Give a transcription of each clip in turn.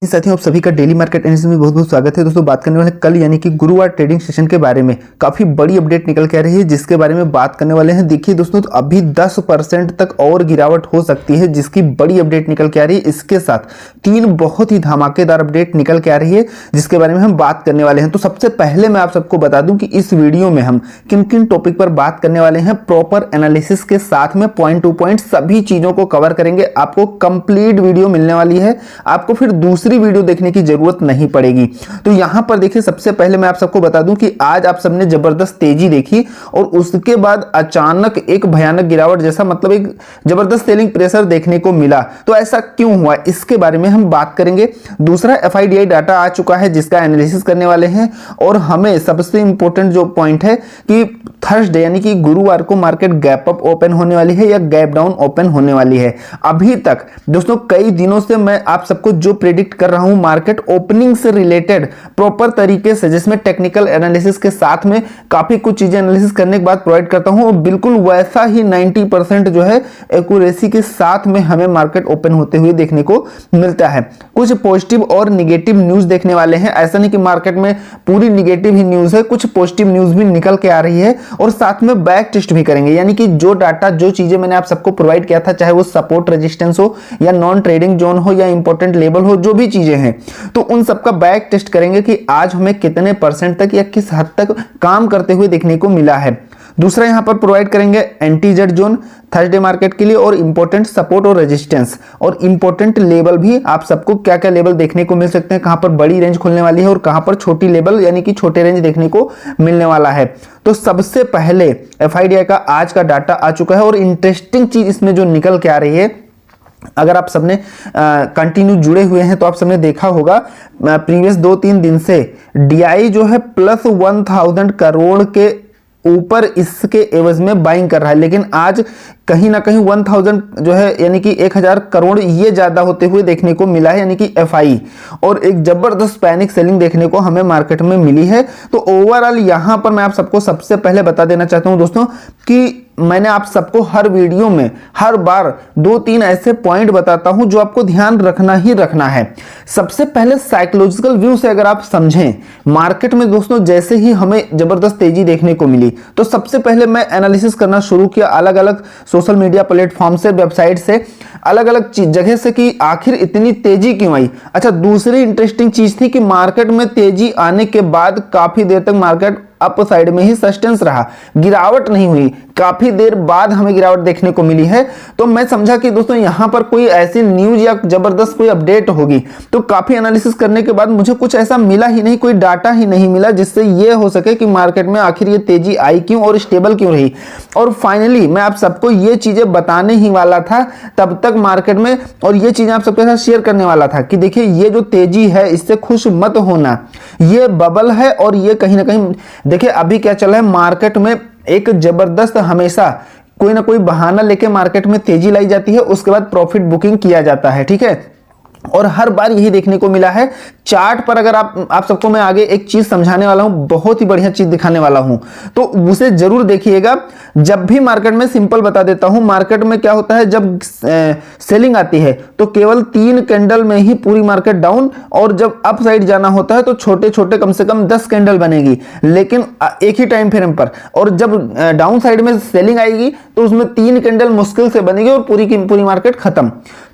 साथियों, आप सभी का डेली मार्केट एनालिसिस में बहुत बहुत स्वागत है। दोस्तों, बात करने वाले कल यानी कि गुरुवार ट्रेडिंग सेशन के बारे में काफी बड़ी अपडेट निकल के आ रही है, जिसके बारे में बात करने वाले हैं। देखिए दोस्तों, तो अभी 10% तक और गिरावट हो सकती है, जिसकी बड़ी अपडेट निकल के आ रही है। इसके साथ 3 बहुत ही धमाकेदार अपडेट निकल के आ रही है, जिसके बारे में हम बात करने वाले हैं। तो सबसे पहले मैं आप सबको बता दूं कि इस वीडियो में हम किन किन टॉपिक पर बात करने वाले हैं। प्रॉपर एनालिसिस के साथ में पॉइंट टू पॉइंट सभी चीजों को कवर करेंगे। आपको कंप्लीट वीडियो मिलने वाली है, आपको फिर दूसरी वीडियो देखने की जरूरत नहीं पड़ेगी। तो यहां पर देखिए, सबसे पहले मैं आप सबको बता दूं कि आज आप सबने जबरदस्त तेजी देखी और उसके बाद अचानक एक भयानक गिरावट जैसा, मतलब एक जबरदस्त सेलिंग प्रेशर देखने को मिला। तो ऐसा क्यों हुआ, इसके बारे में हम बात करेंगे। दूसरा, एफआईडीआई डाटा आ चुका है, जिसका एनालिसिस करने वाले हैं। और हमें सबसे इंपॉर्टेंट जो पॉइंट है कि थर्सडे यानी कि गुरुवार को मार्केट गैप अप ओपन होने वाली है या गैप डाउन ओपन होने वाली है। अभी तक दोस्तों कई दिनों से मैं आप सबको जो प्रेडिक्ट कर रहा हूं मार्केट ओपनिंग से रिलेटेड प्रॉपर तरीके से, जिसमें टेक्निकल एनालिसिस के साथ में काफी कुछ चीजें एनालिसिस करने के बाद प्रोवाइड करता हूं, और बिल्कुल वैसा ही 90% जो है एक्यूरेसी के साथ में हमें मार्केट ओपन होते हुए देखने को मिलता है। कुछ पॉजिटिव और निगेटिव न्यूज देखने वाले हैं। ऐसा नहीं कि मार्केट में पूरी निगेटिव ही न्यूज है, कुछ पॉजिटिव न्यूज भी निकल के आ रही है। और साथ में बैक टेस्ट भी करेंगे, यानी कि जो डाटा, जो चीजें मैंने आप सबको प्रोवाइड किया था, चाहे वो सपोर्ट रेजिस्टेंस हो या नॉन ट्रेडिंग जोन हो या इंपॉर्टेंट लेवल हो, जो भी चीजें हैं, तो उन सबका बैक टेस्ट करेंगे कि आज हमें कितने परसेंट तक या किस हद तक काम करते हुए देखने को मिला है। दूसरा, यहां पर प्रोवाइड करेंगे anti Z zone Thursday market के लिए, और इंपॉर्टेंट सपोर्ट और रेजिस्टेंस और इंपॉर्टेंट लेवल भी आप सबको क्या क्या लेवल देखने को मिल सकते हैं, कहां पर बड़ी रेंज खुलने वाली है और कहां पर छोटी लेवल यानी कि छोटे रेंज देखने को मिलने वाला है। तो सबसे पहले एफआईडीआई का आज का डाटा आ चुका है, और इंटरेस्टिंग चीज इसमें जो निकल के आ रही है, अगर आप सबने कंटिन्यू जुड़े हुए हैं तो आप सबने देखा होगा प्रीवियस 2-3 दिन से डीआई जो है प्लस 1000 करोड़ के ऊपर इसके एवज में बाइंग कर रहा है। लेकिन आज कहीं ना कहीं 1000 जो है यानी कि 1000 करोड़ ये ज्यादा होते हुए देखने को मिला है, यानी कि एफआई, और एक जबरदस्त पैनिक सेलिंग देखने को हमें मार्केट में मिली है। तो ओवरऑल यहां पर मैं आप सबको सबसे पहले बता देना चाहता हूं दोस्तों कि मैंने आप सबको हर वीडियो में हर बार 2-3 ऐसे पॉइंट बताता हूं जो आपको ध्यान रखना ही रखना है। सबसे पहले साइकोलॉजिकल व्यू से अगर आप समझें मार्केट में दोस्तों, जैसे ही हमें जबरदस्त तेजी देखने को मिली, तो सबसे पहले मैं एनालिसिस करना शुरू किया अलग अलग सोशल मीडिया प्लेटफॉर्म से, वेबसाइट से, अलग अलग जगह से, कि आखिर इतनी तेजी क्यों आई। अच्छा, दूसरी इंटरेस्टिंग चीज थी कि मार्केट में तेजी आने के बाद काफी देर तक मार्केट अप साइड में ही सस्टेंस रहा, गिरावट नहीं हुई। काफी देर बाद हमें गिरावट देखने को मिली है। तो मैं समझा कि दोस्तों यहां पर कोई ऐसी न्यूज या जबरदस्त कोई अपडेट होगी। तो काफी एनालिसिस करने के बाद मुझे कुछ ऐसा मिला ही नहीं, कोई डाटा ही नहीं मिला जिससे यह हो सके कि मार्केट में आखिर ये तेजी आई क्यों और स्टेबल क्यों रही। और फाइनली मैं आप सबको ये चीजें बताने ही वाला था तब तक मार्केट में, और ये चीजें आप सबके साथ शेयर करने वाला था कि देखिए ये जो तेजी है इससे खुश मत होना, ये बबल है। और ये कहीं ना कहीं देखिए अभी क्या चल रहा है मार्केट में, एक जबरदस्त हमेशा कोई ना कोई बहाना लेके मार्केट में तेजी लाई जाती है, उसके बाद प्रॉफिट बुकिंग किया जाता है, ठीक है। और हर बार यही देखने को मिला है। चार्ट पर अगर आप सबको मैं आगे एक चीज समझाने वाला हूं, बहुत ही बढ़िया चीज दिखाने वाला हूं, तो उसे जरूर देखिएगा। जब भी मार्केट में, सिंपल बता देता हूं, मार्केट में क्या होता है जब सेलिंग आती है तो केवल 3 कैंडल में ही पूरी मार्केट डाउन, और जब अप साइड जाना होता है तो छोटे छोटे कम से कम 10 कैंडल बनेगी, लेकिन एक ही टाइम फ्रेम पर। और जब डाउन साइड में सेलिंग आएगी तो उसमें 3 कैंडल मुश्किल से बनेगी और पूरी की पूरी मार्केट खत्म।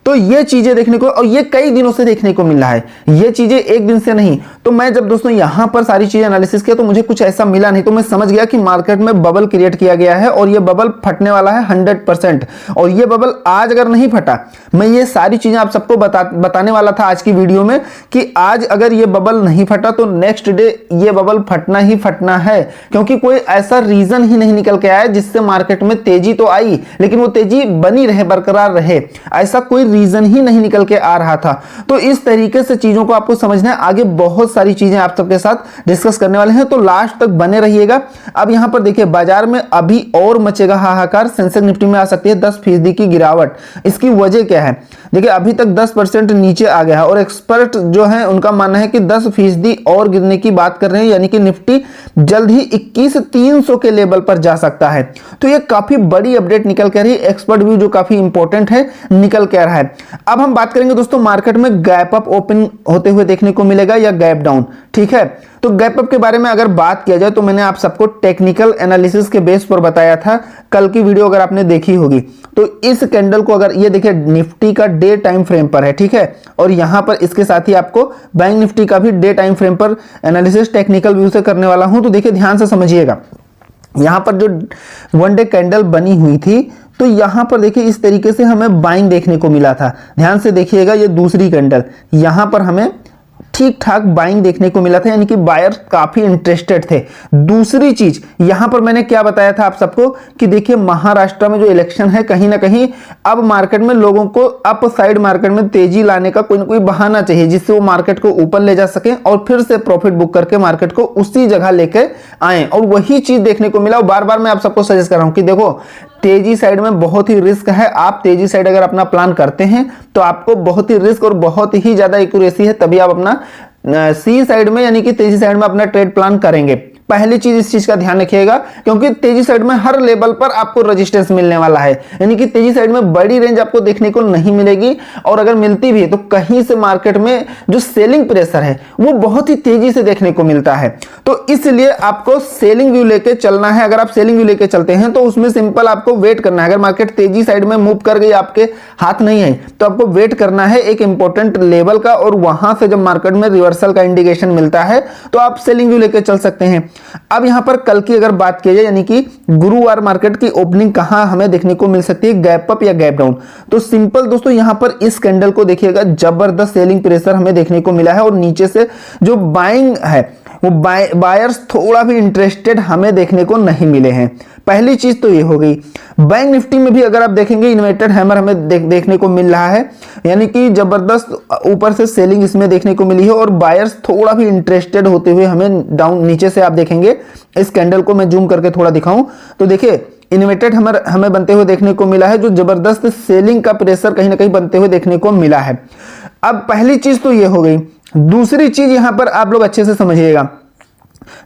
तो ये चीजें देखने को, और ये कई दिनों से देखने को मिल रहा है, ये चीजें एक दिन से नहीं। तो मैं जब दोस्तों यहां पर सारी चीजें एनालिसिस किया तो मुझे कुछ ऐसा मिला नहीं, तो मैं समझ गया कि मार्केट में बबल क्रिएट किया गया है और ये बबल फटने वाला है 100%। और ये बबल आज अगर नहीं फटा, मैं ये सारी चीजें आप सबको बताने वाला था आज की वीडियो में कि आज अगर ये बबल नहीं फटा तो नेक्स्ट डे ये बबल फटना ही फटना है, क्योंकि कोई ऐसा रीजन ही नहीं निकल के आया जिससे मार्केट में तेजी तो आई लेकिन वो तेजी बनी रहे, बरकरार रहे, ऐसा कोई रीजन ही नहीं निकल के आ रहा था। तो इस तरीके से चीजों को आपको समझना है। आगे बहुत सारी चीजें आप सबके साथ डिस्कस करने वाले हैं, तो लास्ट तक बने रहिएगा। अब यहां पर देखिए बाजार में अभी और मचेगा हाहाकार। सेंसेक्स निफ्टी में आ सकती है 10% की गिरावट। इसकी वजह क्या है? देखिए अभी तक 10% नीचे आ गया है और एक्सपर्ट जो है उनका मानना है कि 10% और गिरने की बात कर रहे हैं, यानी कि निफ्टी जल्द ही 21,300 के लेवल पर जा सकता है। तो ये काफी बड़ी अपडेट निकल के आ रही है, एक्सपर्ट व्यू जो काफी इंपॉर्टेंट है निकल के आ रहा है। अब हम बात करेंगे दोस्तों मार्केट में गैप अप ओपन होते हुए देखने को मिलेगा या गैप डाउन, ठीक है। तो गैप अप के बारे में अगर बात किया जाए तो मैंने आप सबको टेक्निकल एनालिसिस के बेस पर बताया था, कल की वीडियो अगर आपने देखी होगी। तो इस कैंडल को अगर ये देखिए निफ्टी का डे टाइम फ्रेम पर है, ठीक है, और यहां पर इसके साथ ही आपको बैंक निफ्टी का भी डे टाइम फ्रेम पर एनालिसिस टेक्निकल व्यू से करने वाला हूं। तो देखिए ध्यान से समझिएगा, यहां पर जो वन डे कैंडल बनी हुई थी तो यहां पर देखिए इस तरीके से हमें बाइंग देखने को मिला था। ध्यान से देखिएगा, ये दूसरी कैंडल यहां पर हमें ठीक ठाक बाइंग देखने को मिला था, यानी कि बायर काफी इंटरेस्टेड थे। दूसरी चीज यहां पर मैंने क्या बताया था आप सबको कि देखिए महाराष्ट्र में जो इलेक्शन है कहीं ना कहीं अब मार्केट में लोगों को अप साइड मार्केट में तेजी लाने का कोई ना कोई बहाना चाहिए जिससे वो मार्केट को ऊपर ले जा सके और फिर से प्रॉफिट बुक करके मार्केट को उसी जगह लेके आए, और वही चीज देखने को मिला। बार बार मैं आप सबको सजेस्ट कर रहा हूं कि देखो तेजी साइड में बहुत ही रिस्क है। आप तेजी साइड अगर अपना प्लान करते हैं तो आपको बहुत ही रिस्क और बहुत ही ज्यादा एक्यूरेसी है, तभी आप अपना सी साइड में यानी कि तेजी साइड में अपना ट्रेड प्लान करेंगे। पहली चीज इस चीज का ध्यान रखिएगा, क्योंकि तेजी साइड में हर लेवल पर आपको रेजिस्टेंस मिलने वाला है, यानी कि तेजी साइड में बड़ी रेंज आपको देखने को नहीं मिलेगी, और अगर मिलती भी है तो कहीं से मार्केट में जो सेलिंग प्रेशर है वो बहुत ही तेजी से देखने को मिलता है। तो इसलिए आपको सेलिंग व्यू लेके चलना है। अगर आप सेलिंग व्यू लेके चलते हैं तो उसमें सिंपल आपको वेट करना है। अगर मार्केट तेजी साइड में मूव कर गई, आपके हाथ नहीं है, तो आपको वेट करना है एक इंपॉर्टेंट लेवल का, और वहां से जब मार्केट में रिवर्सल का इंडिकेशन मिलता है तो आप सेलिंग व्यू लेके चल सकते हैं। अब यहां पर कल की अगर बात की जाए, यानी कि गुरुवार मार्केट की ओपनिंग कहां हमें देखने को मिल सकती है, गैप अप या गैप डाउन। तो सिंपल दोस्तों यहां पर इस कैंडल को देखिएगा, जबरदस्त सेलिंग प्रेशर हमें देखने को मिला है, और नीचे से जो बाइंग है वो बायर्स थोड़ा भी इंटरेस्टेड हमें देखने को नहीं मिले हैं। पहली चीज तो ये हो गई। बैंक निफ्टी में भी अगर आप देखेंगे इन्वर्टेड हैमर हमें देखने को मिल रहा है, यानी कि जबरदस्त ऊपर से सेलिंग इसमें देखने को मिली है, और बायर्स थोड़ा भी इंटरेस्टेड होते हुए हमें डाउन नीचे से आप देखेंगे। इस कैंडल को मैं जूम करके थोड़ा दिखाऊं तो देखिए इन्वर्टेड हैमर हमें बनते हुए देखने को मिला है, जो जबरदस्त सेलिंग का प्रेशर कहीं ना कहीं बनते हुए देखने को मिला है। अब पहली चीज तो ये हो गई। दूसरी चीज यहां पर आप लोग अच्छे से समझिएगा,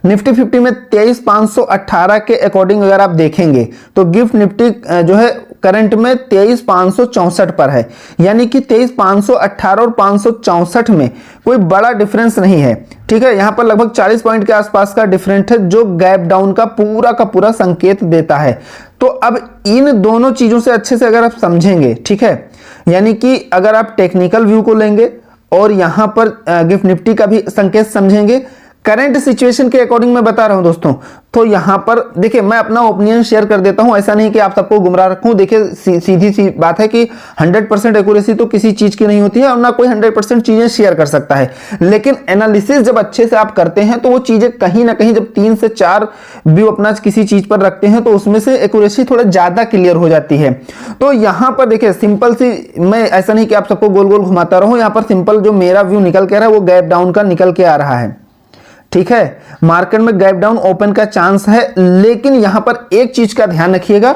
निफ्टी 50 में 23,518 के अकॉर्डिंग अगर आप देखेंगे तो गिफ्ट निफ्टी जो है करंट में 23,564 पर है, यानी कि 23,518 और 564 में कोई बड़ा डिफरेंस नहीं है, ठीक है। यहां पर लगभग 40 पॉइंट के आसपास का डिफरेंस है, जो गैप डाउन का पूरा संकेत देता है। तो अब इन दोनों चीजों से अच्छे से अगर आप समझेंगे, ठीक है, यानी कि अगर आप टेक्निकल व्यू को लेंगे और यहां पर गिफ्ट निफ्टी का भी संकेत समझेंगे, करंट सिचुएशन के अकॉर्डिंग मैं बता रहा हूं दोस्तों। तो यहां पर देखिए मैं अपना ओपिनियन शेयर कर देता हूं, ऐसा नहीं कि आप सबको गुमराह रखूं। देखिए सीधी सी बात है कि 100% एक्यूरेसी तो किसी चीज की नहीं होती है, और ना कोई 100% चीजें शेयर कर सकता है, लेकिन एनालिसिस जब अच्छे से आप करते हैं तो वो चीजें कहीं ना कहीं जब 3 से 4 व्यू अपना किसी चीज पर रखते हैं तो उसमें से एक्यूरेसी थोड़ा ज्यादा क्लियर हो जाती है। तो यहां पर देखिए सिंपल सी, मैं ऐसा नहीं कि आप सबको गोल गोल घुमाता रहूं, यहां पर सिंपल जो मेरा व्यू निकल के आ रहा है वो गैप डाउन का निकल के आ रहा है, ठीक है। मार्केट में गैप डाउन ओपन का चांस है, लेकिन यहां पर एक चीज का ध्यान रखिएगा,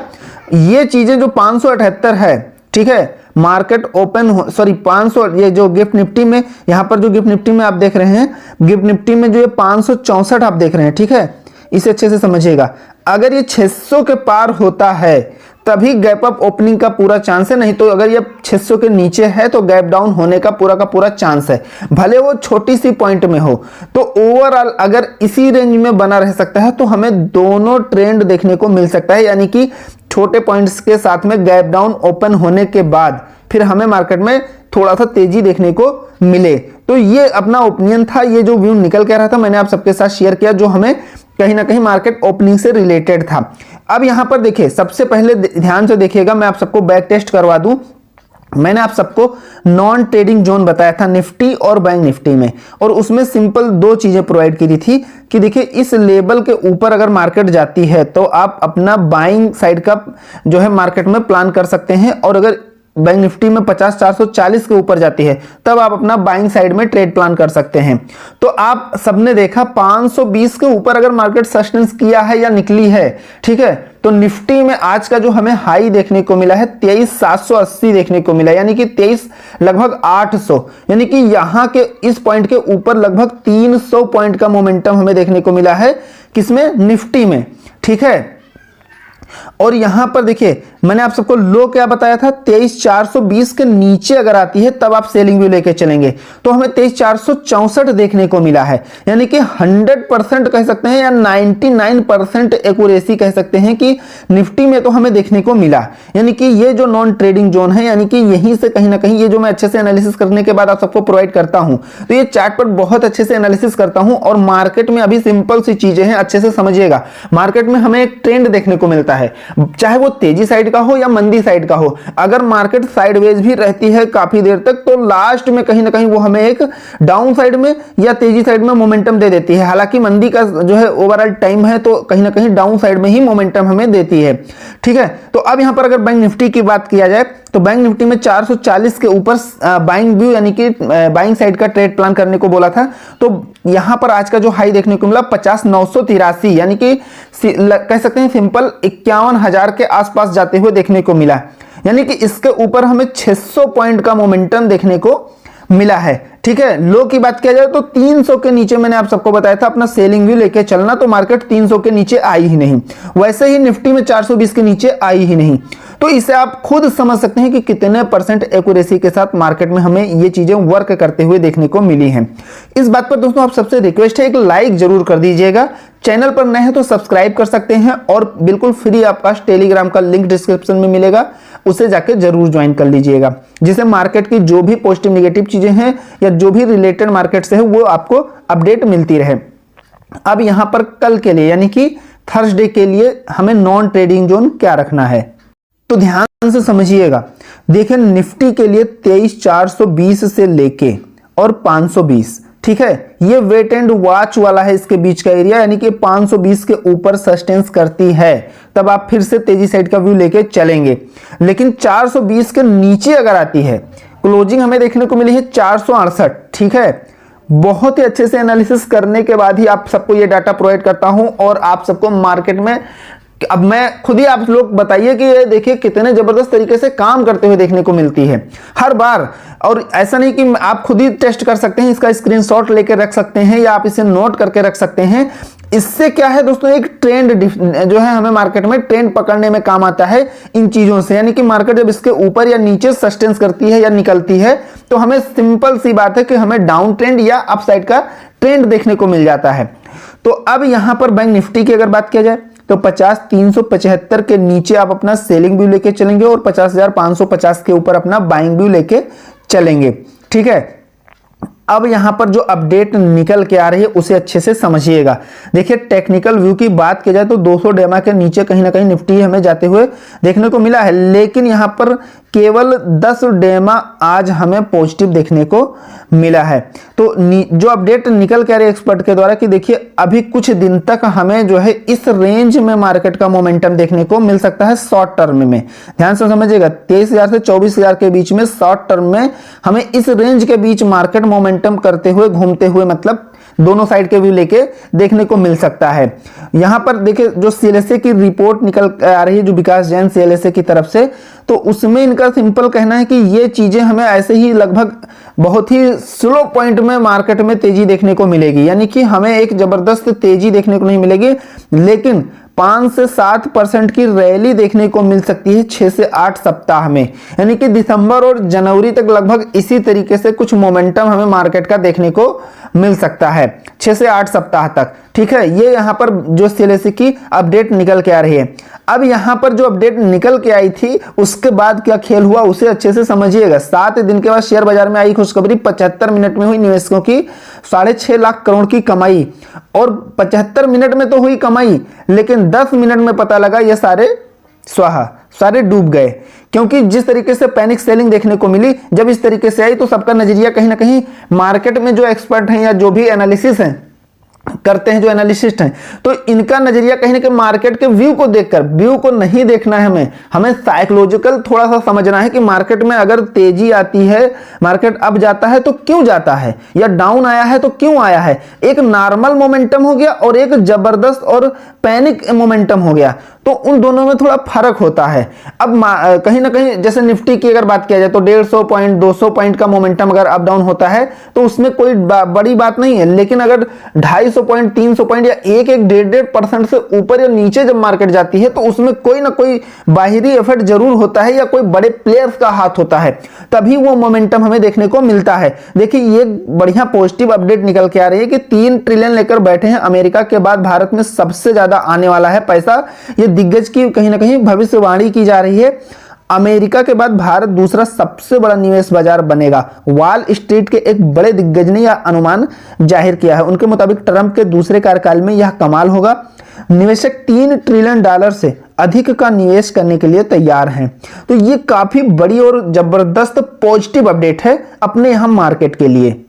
ये चीजें जो 578 है, ठीक है, मार्केट ओपन 500, ये जो गिफ्ट निफ्टी में, यहां पर जो गिफ्ट निफ्टी में आप देख रहे हैं, गिफ्ट निफ्टी में जो ये 564 आप देख रहे हैं, ठीक है, इसे अच्छे से समझिएगा। अगर ये 600 के पार होता है तभी गैप अप ओपनिंग का पूरा चांस है, नहीं तो अगर ये 600 के नीचे है तो गैप डाउन होने का पूरा चांस है, भले वो छोटी सी पॉइंट में हो। तो ओवरऑल अगर इसी रेंज में बना रह सकता है तो हमें दोनों ट्रेंड देखने को मिल सकता है, यानी कि छोटे पॉइंट्स के साथ में गैप डाउन ओपन होने के बाद फिर हमें मार्केट में थोड़ा सा तेजी देखने को मिले। तो ये अपना ओपिनियन था, ये जो व्यू निकल के रहा था मैंने आप सबके साथ शेयर किया, जो हमें कहीं ना कहीं मार्केट ओपनिंग से रिलेटेड था। अब यहां पर देखिए, सबसे पहले ध्यान से देखिएगा, मैं आप सबको बैक टेस्ट करवा दूं। मैंने आप सबको नॉन ट्रेडिंग जोन बताया था निफ्टी और बैंक निफ्टी में, और उसमें सिंपल 2 चीजें प्रोवाइड की थी कि देखिए इस लेवल के ऊपर अगर मार्केट जाती है तो आप अपना बाइंग साइड का जो है मार्केट में प्लान कर सकते हैं, और अगर बैंक निफ्टी में 50,440 के ऊपर जाती है तब आप अपना बाइंग साइड में ट्रेड प्लान कर सकते हैं। तो आप सबने देखा 520 के ऊपर अगर मार्केट सस्टेंस किया है या निकली है, ठीक है, तो निफ्टी में आज का जो हमें हाई देखने को मिला है 23,780 देखने को मिला, यानी कि 23 लगभग 800, यानी कि यहां के इस पॉइंट के ऊपर लगभग 300 पॉइंट का मोमेंटम हमें देखने को मिला है, किसमें, निफ्टी में, ठीक है। और यहां पर देखिए मैंने आप सबको लो क्या बताया था, 23,420 के नीचे अगर आती है तब आप सेलिंग व्यू लेके चलेंगे, तो हमें 23,464 देखने को मिला है, यानी कि 100% कह सकते हैं या 99% एक्यूरेसी कह सकते हैं कि निफ्टी में तो हमें देखने को मिला, यानी कि ये जो नॉन ट्रेडिंग जोन है, यानी कि यहीं से कहीं ना कहीं ये जो मैं अच्छे से एनालिसिस करने के बाद आप सबको प्रोवाइड करता हूं, तो ये चार्ट पर बहुत अच्छे से एनालिसिस करता हूं। और मार्केट में अभी सिंपल सी चीजें हैं, अच्छे से समझिएगा, मार्केट में हमें एक ट्रेंड देखने को मिलता है, चाहे वो तेजी साइड का हो या मंदी साइड का हो। अगर मार्केट साइडवेज भी रहती है काफी देर तक, तो लास्ट में कहीं ना कहीं वो हमें एक डाउन साइड में या तेजी साइड में मोमेंटम दे देती है। हालांकि मंदी का जो है ओवरऑल टाइम है, तो कहीं ना कहीं डाउन साइड में ही मोमेंटम हमें देती है, ठीक है। तो अब यहां पर अगर बैंक निफ्टी की बात किया जाए, तो बैंक निफ्टी में 440 के ऊपर बाइंग व्यू यानी कि बाइंग साइड का ट्रेड प्लान करने को बोला था, तो यहां पर आज का जो हाई देखने को मिला 50,983, यानी कि कह सकते हैं सिंपल 51,000 के आसपास जाते हुए देखने को मिला, यानी कि इसके ऊपर हमें 600 पॉइंट का मोमेंटम देखने को मिला है, ठीक है। लो की बात किया जाए तो 300 के नीचे मैंने आप सबको बताया था अपना सेलिंग व्यू लेके चलना, तो मार्केट 300 के नीचे आई ही नहीं, वैसे ही निफ्टी में 420 के नीचे आई ही नहीं। तो इसे आप खुद समझ सकते हैं कि कितने परसेंट एक्यूरेसी के साथ मार्केट में हमें ये चीजें वर्क करते हुए देखने को मिली हैं। इस बात पर दोस्तों आप सबसे रिक्वेस्ट है, एक लाइक जरूर कर दीजिएगा, चैनल पर नए हैं तो सब्सक्राइब कर सकते हैं, और बिल्कुल फ्री आपका टेलीग्राम का लिंक डिस्क्रिप्शन में मिलेगा, उसे जाके जरूर ज्वाइन कर लीजिएगा, जिससे मार्केट की जो भी पॉजिटिव नेगेटिव चीजें हैं या जो भी रिलेटेड मार्केट से है वो आपको अपडेट मिलती रहे। अब यहां पर कल के लिए यानी कि थर्सडे के लिए हमें नॉन ट्रेडिंग जोन क्या रखना है, तो ध्यान से समझिएगा। देखिए निफ्टी के लिए 23,420 से लेके और 520, ठीक है, ये वेट एंड वॉच वाला है इसके बीच का एरिया, यानी कि 520 के ऊपर सस्टेंस करती है तब आप फिर से तेजी साइड का व्यू लेके चलेंगे। लेकिन 420 के नीचे अगर आती है, क्लोजिंग हमें देखने को मिली है 468, ठीक है। बहुत ही अच्छे से एनालिसिस करने के बाद ही आप सबको ये डाटा प्रोवाइड करता हूं, और आप सबको मार्केट में अब मैं खुद ही आप लोग बताइए कि ये देखिए कितने जबरदस्त तरीके से काम करते हुए देखने को मिलती है हर बार। और ऐसा नहीं कि आप खुद ही टेस्ट कर सकते हैं, इसका स्क्रीनशॉट लेकर रख सकते हैं या आप इसे नोट करके रख सकते हैं। इससे क्या है दोस्तों, एक ट्रेंड जो है हमें मार्केट में ट्रेंड पकड़ने में काम आता है इन चीजों से, यानी कि मार्केट जब इसके ऊपर या नीचे सस्टेंस करती है या निकलती है, तो हमें सिंपल सी बात है कि हमें डाउन ट्रेंड या अपसाइड का ट्रेंड देखने को मिल जाता है। तो अब यहां पर बैंक निफ्टी की अगर बात किया जाए तो 50,375 के नीचे आप अपना सेलिंग व्यू लेके चलेंगे और 50,550 के ऊपर अपना बाइंग व्यू लेके चलेंगे, ठीक है। अब यहां पर जो अपडेट निकल के आ रही है उसे अच्छे से समझिएगा। देखिए टेक्निकल व्यू की बात की जाए तो 200 डेमा के नीचे कहीं ना कहीं निफ्टी हमें जाते हुए देखने को मिला है, लेकिन यहां पर केवल 10 डेमा आज हमें पॉजिटिव देखने को मिला है। तो जो अपडेट निकल के आ रही है एक्सपर्ट के द्वारा कि देखिए अभी कुछ दिन तक हमें जो है इस रेंज में मार्केट का मोमेंटम देखने को मिल सकता है शॉर्ट टर्म में। ध्यान से समझिएगा, 23,000 से 24,000 के बीच में शॉर्ट टर्म में हमें इस रेंज के बीच मार्केट मोमेंटम करते हुए घूमते हुए मतलब दोनों साइड के व्यू लेके देखने को मिल सकता है। यहां पर देखिए जो सीएलएसए की रिपोर्ट निकल आ रही है, जो विकास जैन सीएलएसए की तरफ से, तो उसमें इनका सिंपल कहना है कि ये चीजें हमें ऐसे ही लगभग बहुत ही स्लो पॉइंट में मार्केट में तेजी देखने को मिलेगी, यानी कि हमें एक जबरदस्त तेजी देखने को नहीं मिलेगी, लेकिन 5 से 7% की रैली देखने को मिल सकती है 6 से 8 सप्ताह में, यानी कि दिसंबर और जनवरी तक लगभग इसी तरीके से कुछ मोमेंटम हमें मार्केट का देखने को मिल सकता है 6 से 8 सप्ताह तक, ठीक है। ये यहां पर जो सीएलएसए की अपडेट निकल के आ रही है। अब यहां पर जो अपडेट निकल के आई थी उसके बाद क्या खेल हुआ उसे अच्छे से समझिएगा। 7 दिन के बाद शेयर बाजार में आई खुशखबरी, 75 मिनट में हुई निवेशकों की 6.5 लाख करोड़ की कमाई, और 75 मिनट में तो हुई कमाई, लेकिन 10 मिनट में पता लगा ये सारे डूब गए, क्योंकि जिस तरीके से पैनिक सेलिंग देखने को मिली, जब इस तरीके से आई तो सबका नजरिया कहीं ना कहीं मार्केट में जो एक्सपर्ट हैं या जो भी एनालिसिस हैं करते हैं, जो एनालिसिस्ट हैं, तो इनका नजरिया कहीं ना कहीं मार्केट के व्यू को देखकर, व्यू को नहीं देखना है हमें साइकोलॉजिकल थोड़ा सा समझना है कि मार्केट में अगर तेजी आती है, मार्केट अप जाता है तो क्यों जाता है, या डाउन आया है तो क्यों आया है। एक नॉर्मल मोमेंटम हो गया और एक जबरदस्त और पैनिक मोमेंटम हो गया। तो उन दोनों में थोड़ा फर्क होता है। अब कहीं ना कहीं जैसे निफ्टी की अगर बात किया जाए तो 150 पॉइंट 200 पॉइंट का मोमेंटम अगर अप डाउन होता है तो उसमें कोई बड़ी बात नहीं है, लेकिन अगर 250 पॉइंट 300 पॉइंट या 1-1.5% से ऊपर या नीचे जब मार्केट जाती है तो उसमें कोई ना कोई बाहरी एफर्ट जरूर होता है या कोई बड़े प्लेयर्स का हाथ होता है, तभी वो मोमेंटम हमें देखने को मिलता है। देखिए ये बढ़िया पॉजिटिव अपडेट निकल के आ रही है कि 3 ट्रिलियन लेकर बैठे हैं, अमेरिका के बाद भारत में सबसे ज्यादा आने वाला है पैसा, ये दिग्गज की कहीं ना कहीं भविष्यवाणी की जा रही है। अमेरिका के बाद भारत दूसरा सबसे बड़ा निवेश बाजार बनेगा। वॉल स्ट्रीट के एक बड़े दिग्गज ने यह अनुमान जाहिर किया है। उनके मुताबिक ट्रंप के दूसरे कार्यकाल में यह कमाल होगा। निवेशक $3 ट्रिलियन से अधिक का निवेश करने के लिए तैयार हैं। तो ये काफी बड़ी और जबरदस्त पॉजिटिव अपडेट है अपने यहां मार्केट के लिए।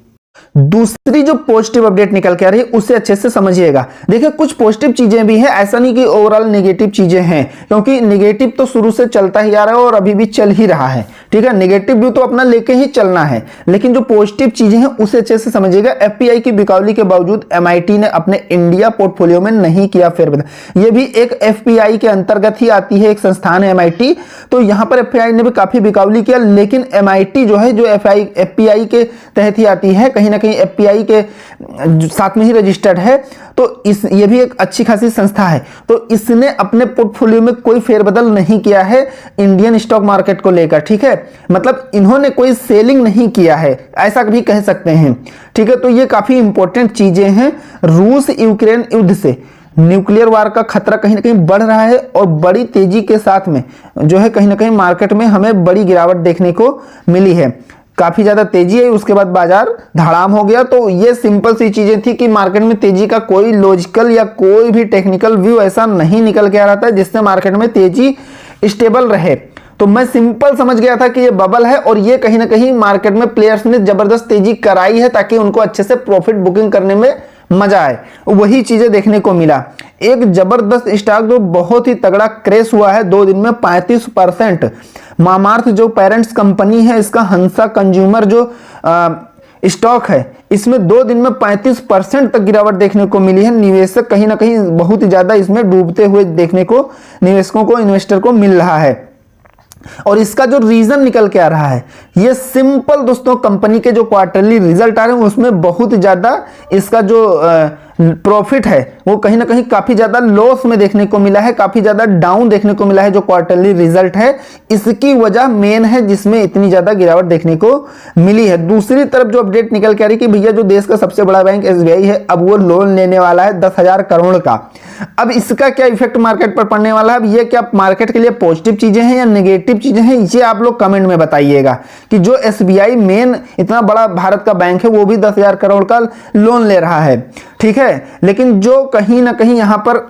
दूसरी जो पॉजिटिव अपडेट निकल के आ रही है उसे अच्छे से समझिएगा। देखिए कुछ पॉजिटिव चीजें भी हैं, ऐसा नहीं कि ओवरऑल नेगेटिव चीजें हैं, क्योंकि नेगेटिव तो शुरू से चलता ही आ रहा है और अभी भी चल ही रहा है। ठीक है, नेगेटिव व्यू तो अपना लेके ही चलना है, लेकिन जो पॉजिटिव चीजें हैं उसे अच्छे से समझिएगा। एफपीआई की बिकौली के बावजूद एमआईटी ने अपने इंडिया पोर्टफोलियो में नहीं किया फेरबदल। ये भी एक एफपीआई के अंतर्गत ही आती है, एक संस्थान है एमआईटी, तो यहां पर एफपीआई ने भी काफी बिकौली किया, लेकिन एमआईटी जो है जो एफपीआई के तहत ही आती है, कहीं ना कहीं एफपीआई के साथ में ही रजिस्टर्ड है, तो ये भी एक अच्छी खासी संस्था है। तो इसने अपने पोर्टफोलियो में कोई फेरबदल नहीं किया है इंडियन स्टॉक मार्केट को लेकर। ठीक है, मतलब इन्होंने कोई सेलिंग नहीं किया है, ऐसा भी कह सकते हैं। ठीक है, तो ये काफी इंपॉर्टेंट चीजें हैं। रूस यूक्रेन युद्ध से न्यूक्लियर वार का खतरा कहीं ना कहीं बढ़ रहा है और बड़ी तेजी के साथ में जो है कहीं ना कहीं मार्केट में हमें बड़ी गिरावट देखने को मिली है। काफी ज्यादा तेजी है, उसके बाद बाजार धड़ाम हो गया। तो ये सिंपल सी चीजें थी कि मार्केट में तेजी का कोई लॉजिकल या कोई भी टेक्निकल व्यू ऐसा नहीं निकल के आ रहा था जिससे मार्केट में तेजी स्टेबल रहे। तो मैं सिंपल समझ गया था कि ये बबल है और ये कहीं ना कहीं मार्केट में प्लेयर्स ने जबरदस्त तेजी कराई है ताकि उनको अच्छे से प्रॉफिट बुकिंग करने में मजा आए। वही चीजें देखने को मिला। एक जबरदस्त स्टॉक जो बहुत ही तगड़ा क्रैश हुआ है 2 दिन में 35%। मामार्थ जो पेरेंट्स कंपनी है, इसका हंसा कंज्यूमर जो स्टॉक है, इसमें 2 दिन में 35% तक गिरावट देखने को मिली है। निवेशक कहीं ना कहीं बहुत ही ज्यादा इसमें डूबते हुए देखने को निवेशकों को, इन्वेस्टर को मिल रहा है। और इसका जो रीजन निकल के आ रहा है ये सिंपल दोस्तों, कंपनी के जो क्वार्टरली रिजल्ट आ रहे हैं उसमें बहुत ज्यादा इसका जो प्रॉफिट है वो कहीं ना कहीं काफी ज्यादा लॉस में देखने को मिला है, काफी ज्यादा डाउन देखने को मिला है। जो क्वार्टरली रिजल्ट है इसकी वजह मेन है जिसमें इतनी ज्यादा गिरावट देखने को मिली है। दूसरी तरफ जो अपडेट निकल के आ रही कि भैया जो देश का सबसे बड़ा बैंक एसबीआई है, अब वो लोन लेने वाला है 10,000 करोड़ का। अब इसका क्या इफेक्ट मार्केट पर पड़ने वाला है, अब ये क्या मार्केट के लिए पॉजिटिव चीजें हैं या नेगेटिव चीजें हैं, ये आप लोग कमेंट में बताइएगा। कि जो एसबीआई मेन इतना बड़ा भारत का बैंक है वो भी 10,000 करोड़ का लोन ले रहा है। ठीक है, लेकिन जो कहीं ना कहीं यहां पर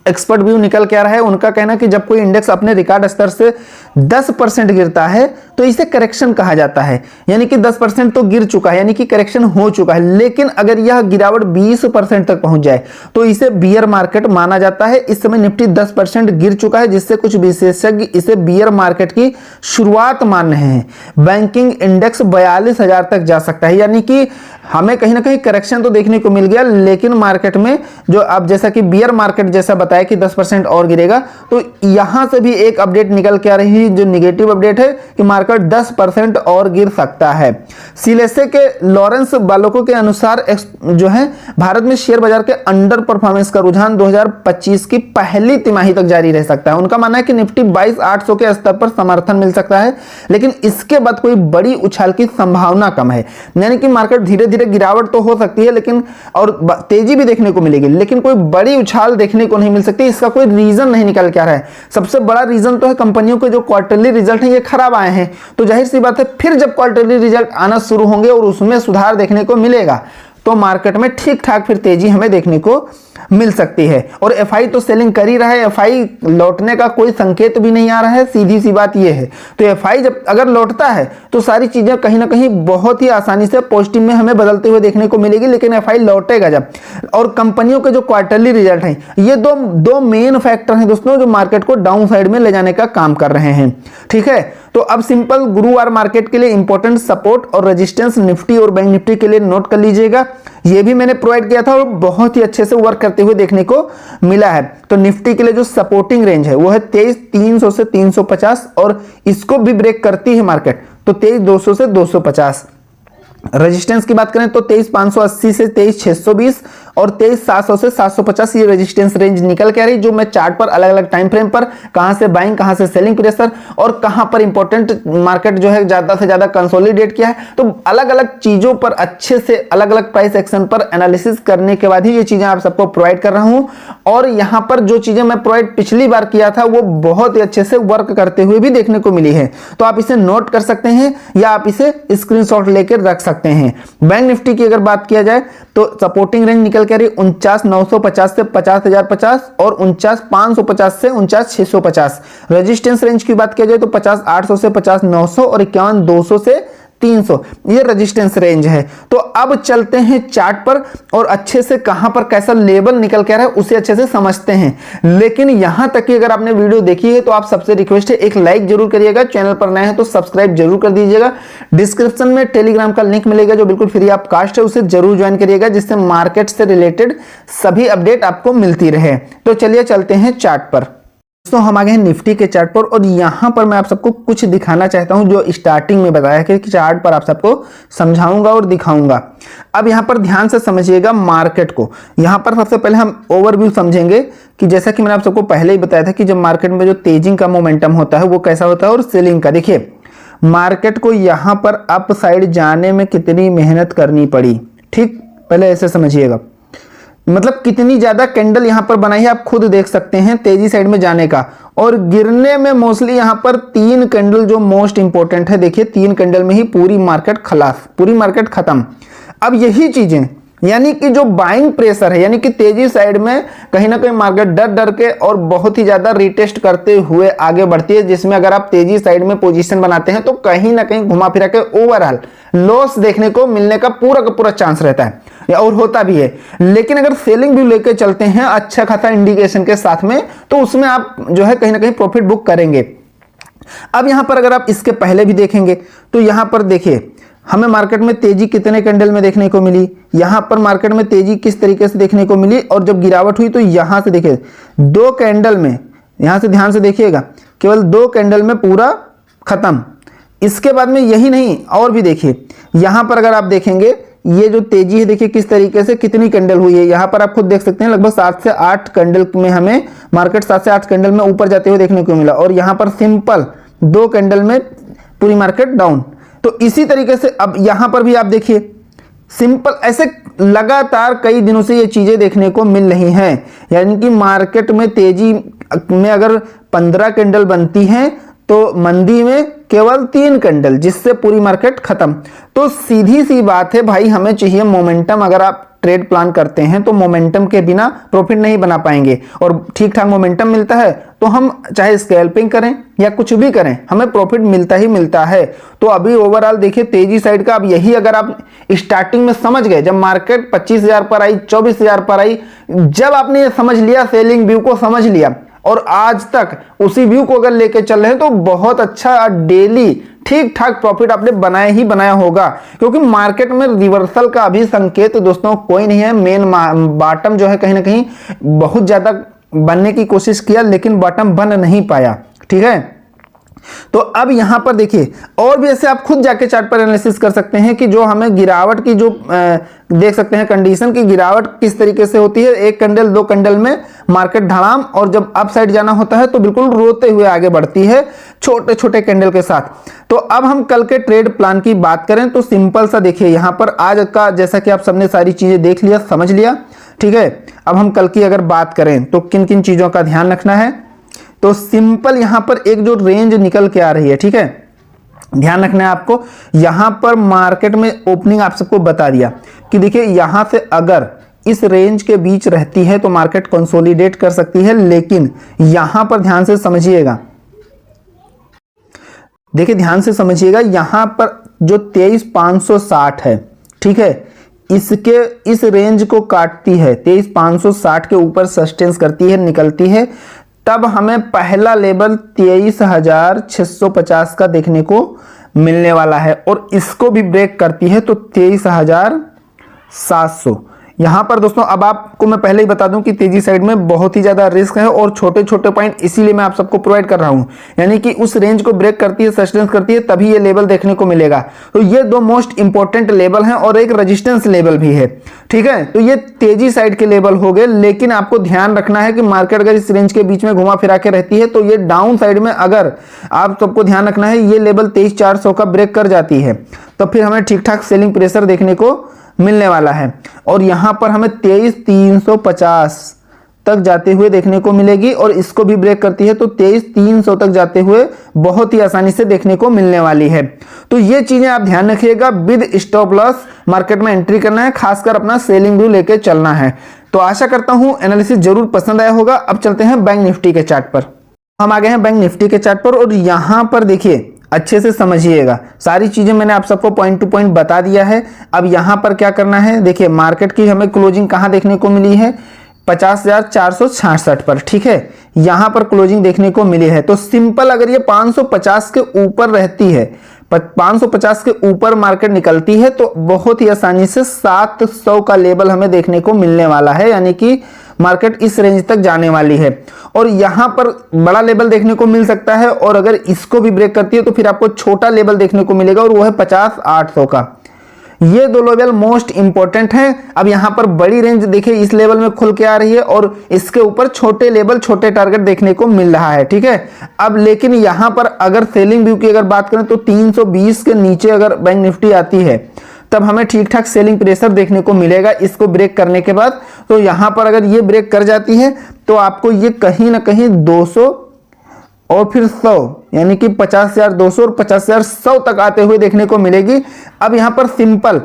एक्सपर्ट व्यू निकल के आ रहा है, उनका कहना कि जब कोई इंडेक्स अपने रिकॉर्ड स्तर से 10% गिरता है तो इसे करेक्शन कहा जाता है, यानी कि 10% तो गिर चुका है, यानी कि करेक्शन हो चुका है। लेकिन अगर यह गिरावट 20% तक पहुंच जाए तो इसे बियर मार्केट माना जाता है। इस समय निफ्टी 10% गिर चुका है, जिससे कुछ विशेषज्ञ इसे बियर मार्केट की शुरुआत मान रहे हैं। बैंकिंग इंडेक्स 42,000 तक जा सकता है, यानी कि हमें कहीं ना कहीं करेक्शन तो देखने को मिल गया, लेकिन मार्केट में जो अब जैसा कि बियर मार्केट जैसा बताया कि 10% और गिरेगा, तो यहां से भी एक अपडेट निकल के आ रही है जो निगेटिव अपडेट है कि मार्केट 10% और गिर सकता है। सीलेसे के लॉरेंस बालोको के अनुसार जो है भारत में शेयर बाजार के अंडर परफॉर्मेंस का रुझान 2025 की पहली तिमाही तक जारी रह सकता है। उनका मानना है कि निफ्टी 22,800 के स्तर पर समर्थन मिल सकता है, लेकिन इसके बाद कोई बड़ी उछाल की संभावना कम है। यानी कि मार्केट धीरे धीरे गिरावट तो हो सकती है लेकिन और तेजी भी देखने को मिलेगी, लेकिन कोई बड़ी उछाल देखने को नहीं मिल सकती। इसका कोई रीजन नहीं निकल के आ रहा है। सबसे बड़ा रीजन तो है कंपनियों के जो क्वार्टरली रिजल्ट है ये खराब आए हैं, तो जाहिर सी बात है फिर जब क्वार्टरली रिजल्ट आना शुरू होंगे और उसमें सुधार देखने को मिलेगा तो मार्केट में ठीक ठाक फिर तेजी हमें देखने को मिल सकती है। और एफआई तो सेलिंग कर ही रहा है, एफआई लौटने का कोई संकेत भी नहीं आ रहा है, सीधी सी बात यह है। तो एफआई जब अगर लौटता है तो सारी चीजें कहीं ना कहीं बहुत ही आसानी से पॉजिटिव में हमें बदलते हुए देखने को मिलेगी, लेकिन एफआई लौटेगा जब। और कंपनियों के जो क्वार्टरली रिजल्ट हैं ये दो मेन फैक्टर हैं दोस्तों जो मार्केट को डाउन साइड में ले जाने का काम कर रहे हैं। ठीक है, तो अब सिंपल गुरुवार मार्केट के लिए इंपॉर्टेंट सपोर्ट और रेजिस्टेंस निफ्टी और बैंक निफ्टी के लिए नोट कर लीजिएगा। ये भी मैंने प्रोवाइड किया था और बहुत ही अच्छे से वर्क करते हुए देखने को मिला है। तो निफ्टी के लिए जो सपोर्टिंग रेंज है वो है 23,300 से 350 और इसको भी ब्रेक करती है मार्केट तो 23,200 से 250। रेजिस्टेंस की बात करें तो 23,580 से 23,620 और 23,700 से 750 ये रेजिस्टेंस रेंज निकल के आ रही, जो मैं चार्ट पर अलग अलग टाइम फ्रेम पर कहां से बाइंग, कहां से सेलिंग प्रेशर और कहां पर इंपॉर्टेंट मार्केट जो है ज्यादा से ज्यादा कंसोलिडेट किया है। तो अलग अलग चीजों पर अच्छे से अलग अलग प्राइस एक्शन पर एनालिसिस करने के बाद ही ये चीजें आप सबको प्रोवाइड कर रहा हूं। और यहां पर जो चीजें मैं प्रोवाइड पिछली बार किया था वो बहुत ही अच्छे से वर्क करते हुए भी देखने को मिली है। तो आप इसे नोट कर सकते हैं या आप इसे स्क्रीनशॉट लेकर रख सकते हैं। बैंक निफ्टी की अगर बात किया जाए तो सपोर्टिंग रेंज निकल के आ रही 49,950 से 50,050 और 49,550 से 49,650। रेजिस्टेंस रेंज की बात किया जाए तो 50,800 से 50,900 और 51,200 से 300 ये रेजिस्टेंस रेंज है। तो अब चलते हैं चार्ट पर और अच्छे से कहां पर कैसा लेवल निकल के आ रहा है उसे अच्छे से समझते हैं। लेकिन यहां तक कि अगर आपने वीडियो देखी है तो आप सबसे रिक्वेस्ट है एक लाइक जरूर करिएगा, चैनल पर नए हैं तो सब्सक्राइब जरूर कर दीजिएगा। डिस्क्रिप्शन में टेलीग्राम का लिंक मिलेगा जो बिल्कुल फ्री ऑफ कास्ट है, उसे जरूर ज्वाइन करिएगा जिससे मार्केट से रिलेटेड सभी अपडेट आपको मिलती रहे। तो चलिए चलते हैं चार्ट पर। दोस्तों हम आ गए हैं निफ्टी के चार्ट पर और यहां पर मैं आप सबको कुछ दिखाना चाहता हूं जो स्टार्टिंग में बताया कि चार्ट पर आप सबको समझाऊंगा और दिखाऊंगा। अब यहां पर ध्यान से समझिएगा मार्केट को। यहां पर सबसे पहले हम ओवरव्यू समझेंगे कि जैसा कि मैंने आप सबको पहले ही बताया था कि जब मार्केट में जो तेजी का मोमेंटम होता है वो कैसा होता है और सेलिंग का। देखिए मार्केट को यहां पर अप साइड जाने में कितनी मेहनत करनी पड़ी, ठीक पहले ऐसे समझिएगा, मतलब कितनी ज्यादा कैंडल यहां पर बनाई है आप खुद देख सकते हैं तेजी साइड में जाने का। और गिरने में मोस्टली यहां पर 3 कैंडल जो मोस्ट इंपॉर्टेंट है, देखिए 3 कैंडल में ही पूरी मार्केट खलास, पूरी मार्केट खत्म। अब यही चीजें यानी कि जो बाइंग प्रेशर है यानी कि तेजी साइड में कहीं ना कहीं मार्केट डर डर के और बहुत ही ज्यादा रिटेस्ट करते हुए आगे बढ़ती है, जिसमें अगर आप तेजी साइड में पोजीशन बनाते हैं तो कहीं ना कहीं घुमा फिरा के ओवरऑल लॉस देखने को मिलने का पूरा चांस रहता है और होता भी है। लेकिन अगर सेलिंग व्यू लेके चलते हैं अच्छा खासा इंडिकेशन के साथ में तो उसमें आप जो है कहीं ना कहीं प्रॉफिट बुक करेंगे। अब यहां पर अगर आप इसके पहले भी देखेंगे तो यहां पर देखिए हमें मार्केट में तेजी कितने कैंडल में देखने को मिली, यहां पर मार्केट में तेजी किस तरीके से देखने को मिली और जब गिरावट हुई तो यहां से देखिए 2 कैंडल में, यहां से ध्यान से देखिएगा केवल 2 कैंडल में पूरा खत्म। इसके बाद में यही नहीं और भी देखिए यहां पर अगर आप देखेंगे ये जो तेजी है देखिए किस तरीके से कितनी कैंडल हुई है, यहां पर आप खुद देख सकते हैं लगभग 7 से 8 कैंडल में हमें मार्केट 7 से 8 कैंडल में ऊपर जाते हुए देखने को मिला और यहां पर सिंपल 2 कैंडल में पूरी मार्केट डाउन। तो इसी तरीके से अब यहां पर भी आप देखिए सिंपल ऐसे लगातार कई दिनों से ये चीजें देखने को मिल रही हैं। यानी कि मार्केट में तेजी में अगर 15 कैंडल बनती हैं तो मंदी में केवल 3 कैंडल, जिससे पूरी मार्केट खत्म। तो सीधी सी बात है भाई, हमें चाहिए मोमेंटम। अगर आप ट्रेड प्लान करते हैं तो मोमेंटम के बिना प्रॉफिट नहीं बना पाएंगे और ठीक ठाक मोमेंटम मिलता है तो हम चाहे स्कैल्पिंग करें या कुछ भी करें हमें प्रॉफिट मिलता ही मिलता है। तो अभी ओवरऑल देखिए तेजी साइड का, अब यही अगर आप स्टार्टिंग में समझ गए जब मार्केट 25,000 पर आई, 24,000 पर आई, जब आपने ये समझ लिया, सेलिंग व्यू को समझ लिया और आज तक उसी व्यू को अगर लेके चल रहे हैं तो बहुत अच्छा डेली ठीक ठाक प्रॉफिट आपने बनाया ही बनाया होगा। क्योंकि मार्केट में रिवर्सल का अभी संकेत दोस्तों कोई नहीं है। मेन बॉटम जो है कहीं ना कहीं बहुत ज्यादा बनने की कोशिश किया लेकिन बॉटम बन नहीं पाया, ठीक है। तो अब यहां पर देखिए और भी ऐसे आप खुद जाके चार्ट पर एनालिसिस कर सकते हैं कि जो हमें गिरावट की जो देख सकते हैं कंडीशन की गिरावट किस तरीके से होती है। 1 कैंडल 2 कैंडल में मार्केट धड़ाम और जब अप साइड जाना होता है तो बिल्कुल रोते हुए आगे बढ़ती है छोटे छोटे कैंडल के साथ। तो अब हम कल के ट्रेड प्लान की बात करें तो सिंपल सा देखिए यहां पर आज का जैसा कि आप सबने सारी चीजें देख लिया समझ लिया, ठीक है। अब हम कल की अगर बात करें तो किन किन चीजों का ध्यान रखना है, तो सिंपल यहां पर एक जो रेंज निकल के आ रही है, ठीक है, ध्यान रखना है आपको। यहां पर मार्केट में ओपनिंग आप सबको बता दिया कि देखिए यहां से अगर इस रेंज के बीच रहती है तो मार्केट कंसोलिडेट कर सकती है। लेकिन यहां पर ध्यान से समझिएगा, देखिए ध्यान से समझिएगा यहां पर जो 23,560 है, ठीक है, इसके इस रेंज को काटती है, 23,560 के ऊपर सस्टेंस करती है, निकलती है, तब हमें पहला लेवल 23,650 का देखने को मिलने वाला है और इसको भी ब्रेक करती है तो 700। यहाँ पर दोस्तों अब आपको मैं पहले ही बता दूं कि तेजी साइड में बहुत ही ज़्यादा रिस्क है और छोटे छोटे पॉइंट इसीलिए मैं आप सबको प्रोवाइड कर रहा हूँ, यानी कि उस रेंज को ब्रेक करती है, सस्टेंस करती है, तभी ये लेवल देखने को मिलेगा। तो ये दो मोस्ट इंपॉर्टेंट लेवल हैं और एक रेजिस्टेंस लेवल भी है, ठीक है। तो ये तेजी साइड के लेवल हो गए, लेकिन आपको ध्यान रखना है कि मार्केट अगर इस रेंज के बीच में घुमा फिरा के रहती है तो ये डाउन साइड में अगर आप सबको ध्यान रखना है ये लेवल 23,400 का ब्रेक कर जाती है तो फिर हमें ठीक ठाक सेलिंग प्रेशर देखने को मिलने वाला है। और यहां पर हमें 23,350 तक जाते हुए देखने को मिलेगी और इसको भी ब्रेक करती है तो 23,300 तक जाते हुए बहुत ही आसानी से देखने को मिलने वाली है। तो ये चीजें आप ध्यान रखिएगा, विद स्टॉप लॉस मार्केट में एंट्री करना है, खासकर अपना सेलिंग व्यू लेके चलना है। तो आशा करता हूं एनालिसिस जरूर पसंद आया होगा। अब चलते हैं बैंक निफ्टी के चार्ट पर। हम आ गए हैं बैंक निफ्टी के चार्ट पर और यहां पर देखिए अच्छे से समझिएगा, सारी चीजें मैंने आप सबको पॉइंट टू पॉइंट बता दिया है। अब यहां पर क्या करना है, देखिए मार्केट की हमें क्लोजिंग कहां देखने को मिली है, 50,466 पर, ठीक है, यहां पर क्लोजिंग देखने को मिली है। तो सिंपल अगर ये 550 के ऊपर रहती है, 550 के ऊपर मार्केट निकलती है तो बहुत ही आसानी से 700 का लेवल हमें देखने को मिलने वाला है, यानी कि मार्केट इस रेंज तक जाने वाली है। और यहां पर बड़ा लेवल देखने को मिल सकता है और अगर इसको भी ब्रेक करती है तो फिर आपको छोटा लेवल देखने को मिलेगा और वो है 50,800 का। ये दो लेवल मोस्ट इंपॉर्टेंट हैं। अब यहां पर बड़ी रेंज देखिए इस लेवल में खुल के आ रही है और इसके ऊपर छोटे लेवल, छोटे टारगेट देखने को मिल रहा है, ठीक है। अब लेकिन यहां पर अगर सेलिंग व्यू की अगर बात करें तो 320 के नीचे अगर बैंक निफ्टी आती है तब हमें ठीक ठाक सेलिंग प्रेशर देखने को मिलेगा इसको ब्रेक करने के बाद। तो यहां पर अगर ये ब्रेक कर जाती है तो आपको ये कहीं ना कहीं 200 और फिर 100 यानी कि 50,200 और 50,100 तक आते हुए देखने को मिलेगी। अब यहां पर सिंपल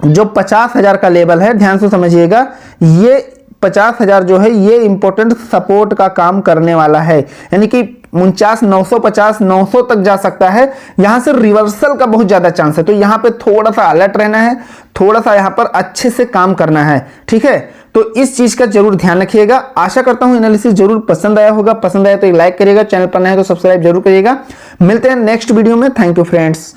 जो 50,000 का लेवल है, ध्यान से समझिएगा, ये 50,000 जो है ये इंपॉर्टेंट सपोर्ट का काम करने वाला है, यानी कि 49,950, 900 तक जा सकता है। यहां से रिवर्सल का बहुत ज्यादा चांस है, तो यहां पे थोड़ा सा अलर्ट रहना है, थोड़ा सा यहां पर अच्छे से काम करना है, ठीक है। तो इस चीज का जरूर ध्यान रखिएगा। आशा करता हूं एनालिसिस जरूर पसंद आया होगा, पसंद आया तो एक लाइक करिएगा, चैनल पर नए हैं तो सब्सक्राइब जरूर करिएगा। मिलते हैं नेक्स्ट वीडियो में। Thank you friends.